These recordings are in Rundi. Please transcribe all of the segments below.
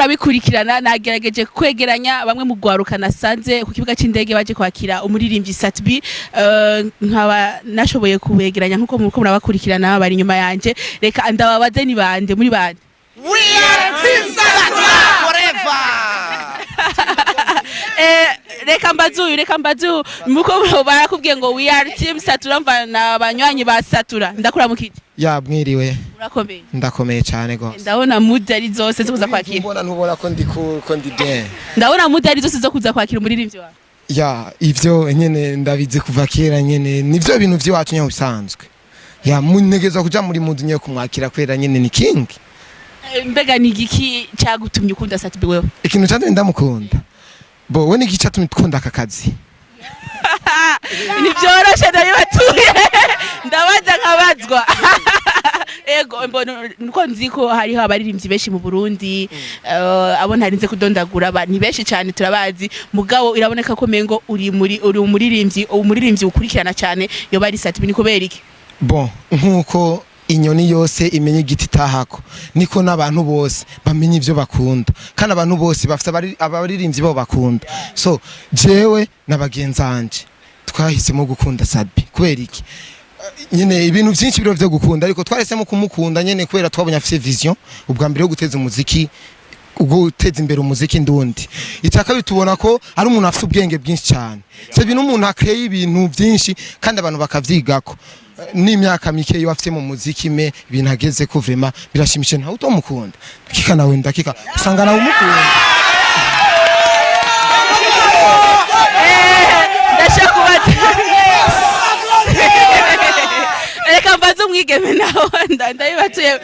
murabikurikirana nagerageje kwegeranya bamwe mu gwaruka nasanze ku kibuga c'indege baje kwakira umuririmbyi Satbi nkaba nashoboye kubegeranya nkuko murabakurikirana bari nyuma yanje reka ndababaze ni bande muri bande We are Team Satura forever. reka mbazu muko barakubwiye ngo we are Team Satura mvana abanywanyi ba Satura ndakuramukije ya mwiriwe urakomeye ndakomeye cyane gose ndabona mudari zose zo kuza kwakira ntubona ko ndi bien ndabona mudari zose zo kuza kwakira umuririmbyi wawe ya ivyo nyene ndabize kuva kera nyene nivyo bintu vyiwacu nya bisanzwe ya munegeza kuja muri mudu nye kumwakira kwera nyene ni king mbega ni igiki cyagutumye ukunda Satbi wewe ikintu cyane ndamukunda bo we ni iki cyatumye tukunda aka kazi ni byoroshe ndabibatuye ndabaza nkabazwa ego mbona nuko nziko hariho abaririmbyi benshi mu Burundi abo ntarinze kudondagura ni benshi cyane turabazi mugabo iraboneka ko mengo uri umuririmbyi ukurikirana cyane yo bari Satbi ni kubera iki bon nkuko inyoni yose imenye igiti tahako niko nabantu bose bamenye ivyo bakunda kandi abantu bose bafite abaririmbyi bo bakunda so jewe nabagenzanje twahisemo gukunda Satbi kubera iki nyene ibintu byinshi biro byo gukunda ariko twaresemo kumukunda nyene kubera twabonye afite vision ubwa mbere yo guteza umuziki guteza imbere umuziki ndundi itaka bitubona ko ari umuntu afite ubwenge bwinshi cyane se bintu umuntu akreye ibintu byinshi kandi abantu bakavyigako n'imyaka mike yo afite mu muziki me binageze ko vrema birashimishe nta utomukunda kika nawe ndakika usanga nawe umukunda reka mbaze umwigeme naho ndabibatuye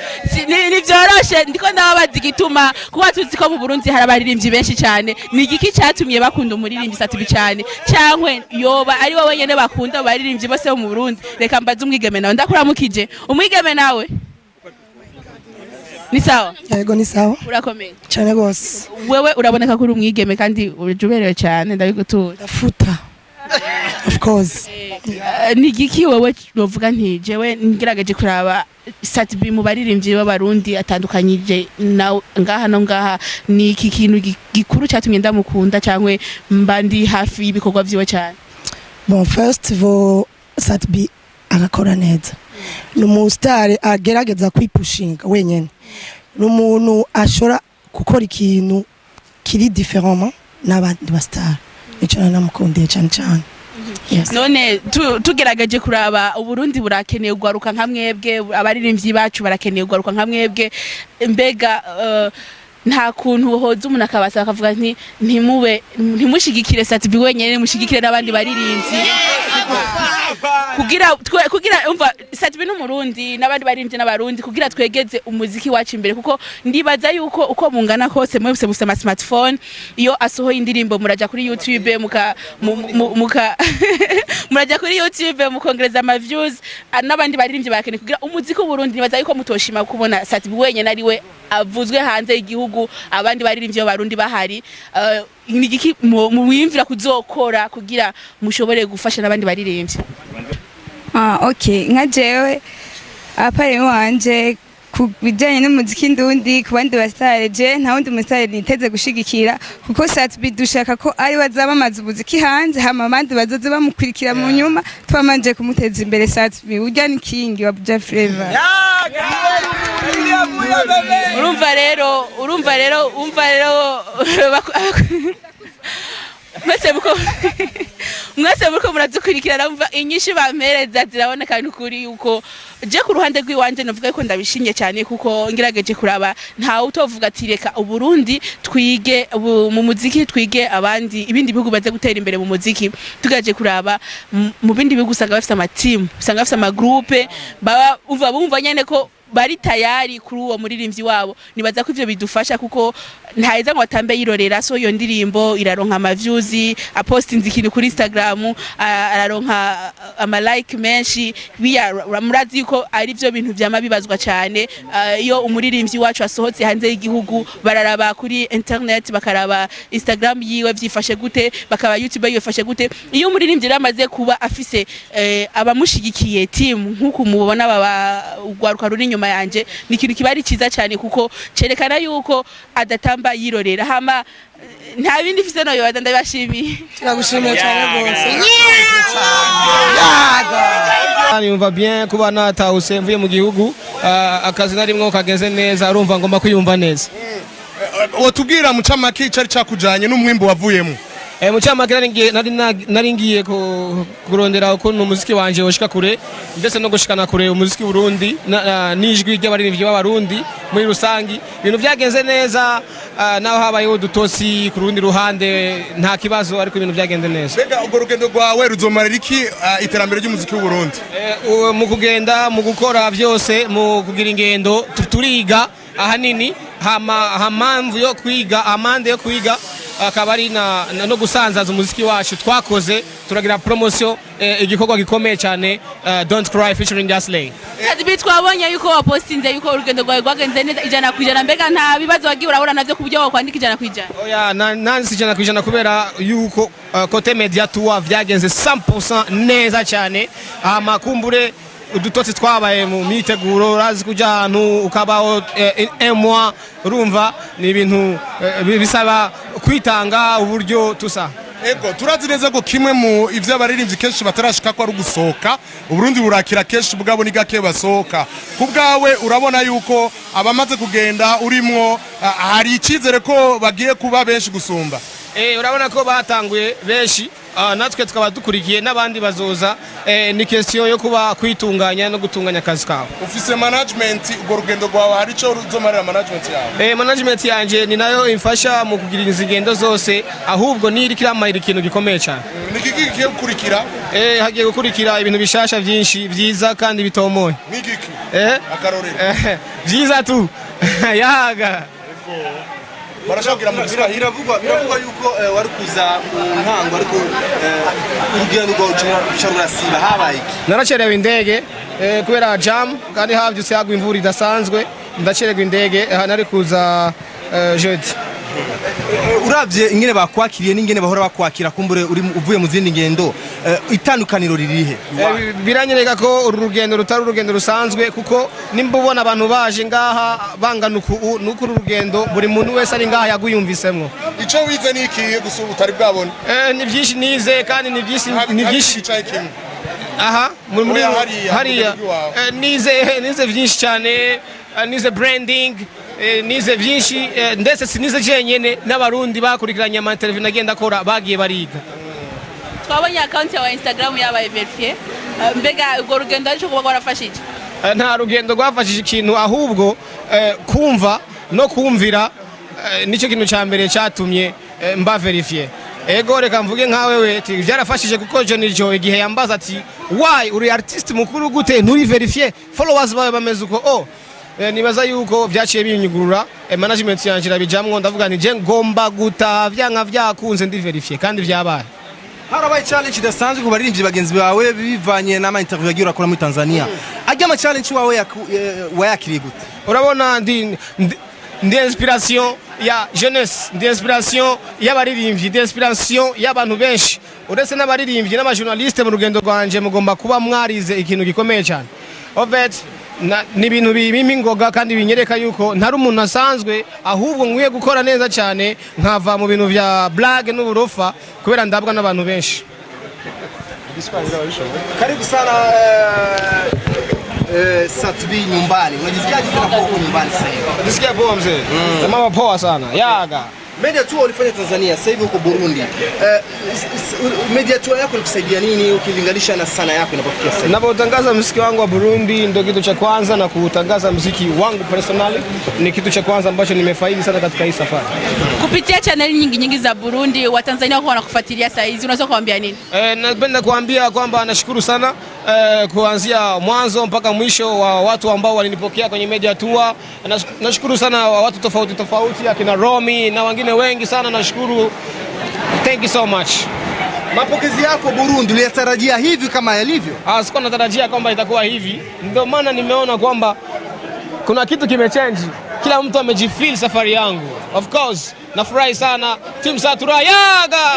ni byoroshe ndiko ndababaza igituma kuba tuzi ko mu Burundi hari abaririmbyi benshi cyane ni igiki cyatumye bakunda umuririmbyi Satbi cyane cyangwe yoba ari wowe nyene bakunda abaririmbyi bose bo mu Burundi reka mbaze umwigeme nawe ndakuramukije umwigeme nawe ni sawa yego ni sawa urakomeye cyane gose wewe uraboneka ko uri umwigeme kandi ujuberewe cyane ndabigutura ndafuta of course ni igiki wowe novuga nti jewe ngirageje kuraba Satbi mu baririmbyi b'abarundi atandukanyije ngaha no ngaha ni iki kintu gikuru cyatumye ndamukunda cyangwe mba ndi hafi y'ibikorwa vyiwe cyane bon first of all Satbi agakora neza n'umustar agerageza kwipushinga wenyene n'umuntu ashora gukora ikintu kiri différemment n'abandi ba star icyo namukundiye cyane cyane yes. None tugerageje kuraba Uburundi burakeneye ugwaruka nka mwebwe abaririmbyi bacu barakeneye ugwaruka nka mwebwe mbega nta kuntu hoza umuntu akabasa akavuga nti ntimushigikire Satbi wenyene mushigikire n'abandi baririmbyi kugira umva Satbi n'umurundi n'abandi baririmbyi n'abarundi kugira twegeze umuziki wacu imbere kuko ndibaza yuko uko mungana kose mwese mufite ama smartphone iyo asohoye indirimbo muraja kuri YouTube muraja kuri YouTube mukongereza ama views n'abandi baririmbyi bakeneye kugira umuziki w'Uburundi nibaza yuko mutoshima kubona Satbi wenyene ari we avuzwe hanze y'igihugu abandi baririmbyi b'abarundi bahari nigiki muwimvira kuzokora kugira mushobore gufasha nabandi baririmbyi okay nka jewe apare wanje kubijanye n'umuziki ndundi kubandi basitare je nta wundi musitare niteze gushigikira kuko Satbi dushaka ko ari wazabamaza umuziki hanze hama abandi bazoze bamukurikira mu nyuma twamanje kumuteza imbere Satbi urya ni king wa Buja Flavor urumva rero mwese muko muradukurikirana umva inyinshi bampereza ziraboneka n'ukuri yuko je ku ruhande rw'iwanje navuga ko ndabishimye cyane kuko ngirageje kuraba nta utovuga ati reka Uburundi twige mu muziki twige abandi ibindi bihugu baze gutera imbere mu muziki tugaje kuraba mu bindi bihugu usanga bafite ama team usanga bafite ama groupe baba bumva nyene ko bari tayari kuri uwo muririmbyi wabo nibaza ko ivyo bidufasha kuko ntaheza ngo atambe yirorera so iyo ndirimbo iraronka ama views apostinze ikintu kuri Instagram araronka ama like menshi murazi ko ari byo bintu byama bibazwa cyane iyo umuririmbyi wacu asohotse hanze y'igihugu bararaba kuri internet bakaraba Instagram yiwe vyifashe gute bakaba YouTube yiwe fashe gute iyo umuririmbyi ramaze kuba afise abamushigikiye team nkuko mubona baba ugwaruka ruri nyuma inyuma yanje ni ikintu kiba ari cyiza cyane kuko cerekana yuko adatamba yirorera hama nta bindi mfise no yobaza ndabashimiye. Turagushimiye cyane rwose. Yumva bien kuba natahuse mvuye mu gihugu akazi narimwo kagenze neza urumva ngomba kwiyumva neza. Otubwira mucamake cari cakujanye n'umwimbo wavuyemo. Mucamake nari ngiye kurondera uko umuziki wanje woshika kure ndetse no gushikana kure umuziki Burundi n'ijwi ry'abaririmbyi b'abarundi muri rusangi ibintu byagenze neza naho habaye udutosi ku rundi ruhande nta kibazo ariko ibintu byagenze neza. Bega ubwo rugendo rwawe ruzomarira iki iterambere ry'umuziki w'u Burundi? Mu kugenda mu gukora byose mu kugira ingendo turiga ahanini hamamvu yo kwiga amande yo kwiga akaba ari no gusanzaza umuziki wacu twakoze turagira promotion igikorwa gikomeye cyane Don't Cry featuring Gasley. Ati twabonye yuko wapostinze yuko urugendo rwawe rwagenze neza 100% mbega nta bibazo wagiye urabura navyo kubyo wakwandika 100%. Oya nansi 100% kubera yuko kote media tour vyagenze 100% neza cyane amakumbure udutotsi twabaye mu miteguro razi kuja ahantu ukabaho emwa urumva ni ibintu bisaba kwitanga uburyo tusa. Ego turazi neza ko kimwe mu ivyo abaririmbyi kenshi batarashika ko ari gusohoka Uburundi burakira kenshi bugabo ni gake basohoka kubgawe urabona yuko abamaze kugenda urimwo hari icizere ko bagiye kuba benshi gusumba. Urabona ko batanguye benshi natwe tukaba dukurikiye n'abandi bazoza ni question yo kuba kwitunganya no gutunganya akazi kawe. Ufise management ubwo rugendo rwawe hari cyo ruzomarira management yawe? Management yanje ni nayo imfasha mu kugira izigendo zose ahubwo niri kiramayira ikintu gikomeye cyane. Nikiki kigiye gukurikira? Hagiye gukurikira ibintu bishasha byinshi byiza kandi bitomoye. Nikiki? Akarorero. Byiza tu. Yaga. Barashobora mu Kiswahili biravugwa yuko wari kuza mu ntango ariko urugendo rwawe siba habaye iki? Naracerewe indege kubera jam kandi havyutse hagwa imvura idasanzwe ndacererwa indege nari kuza jeudi. Uravye ingene bakwakiriye n'ingene bahora bakwakira kumbure uvuye mu zindi ngendo itandukaniro ririhe? Biranyereka ko uru rugendo rutari urugendo rusanzwe kuko nimba ubona abantu baje ngaha bangana nuko urugendo buri muntu wese ari ngaha yaguyumvisemwo. Ico wize niki gusura utari bwabone? Ni byinshi nize kandi ni byinshi aha muri hariya nize byinshi cyane nize branding nize byinshi ndetse sinize jenyene n'abarundi bakurikiranye ama televiziyo nagenda akora bagiye bariga. Twabonye account ya Instagram yabaye verifiye mbega ubwo rugendo ariko kuba warafashije? Nta rugendo rwafashije ikintu ahubwo kumva no kumvira nicyo kintu cya mbere cyatumye mba verifiye. Ego reka mvuge nkawe we byarafashije kuko je nijo igihe yambaza ati why uri artist mukuru gute nturi verifiye followers bawe bameze uko nibaza yuko byaciye binyugurura management yanje irabijamwo ndavuga ni je ngomba gutavya nka vyakunze ndi verifiye kandi vyabaye. Harabaye challenge idasanzwe ku baririmbyi bagenzi bawe bivanye n'ama interview yagiye urakora muri Tanzania. Ajya ama challenge wawe wayakiriye gute? Urabona ndi inspiration ya jeunesse, ndi inspiration y'abaririmbyi, ndi inspiration y'abantu benshi. Uretse n'abaririmbyi n'abajournaliste mu rugendo rwanje mugomba kuba mwarize ikintu gikomeye cyane. Ovet ni ibintu bimingoga kandi binyereka yuko ntari umuntu asanzwe ahubwo nkwiye gukora neza cyane nkava mu bintu vya blague n'uburofa kubera ndabwa n'abantu benshi. Karibu sana Satbi nyumbani. Unajisikiaje tena kwa nyumbani sasa hivi? Nisikia poa mzee. Mama poa sana. Yaga. Media tour ulifanya Tanzania, sasa hivi uko Burundi. Media tour yako ilikusaidia nini ukilinganisha na sana yako inapofikia sasa? Ninapotangaza muziki wangu wa Burundi ndio kitu cha kwanza na kutangaza muziki wangu personally ni kitu cha kwanza ambacho nimefaidi sana katika hii safari. Kupitia channel nyingi za Burundi wa Tanzania wako wanakufuatilia sasa hizi unaweza kuambia nini? Napenda kuambia kwamba nashukuru sana kuanzia mwanzo mpaka mwisho wa watu ambao walinipokea kwenye media tour. Nashukuru sana watu tofauti akina Romi na wengine wengi sana nashukuru. Thank you so much. Mapokezi yako Burundi uliyatarajia hivi kama yalivyo? Sikuwa natarajia kwamba itakuwa hivi. Ndio maana nimeona kwamba kuna kitu kimechange. Kila mtu amejifeel safari yangu. Of course, nafurahi sana. Team Satura Yaga!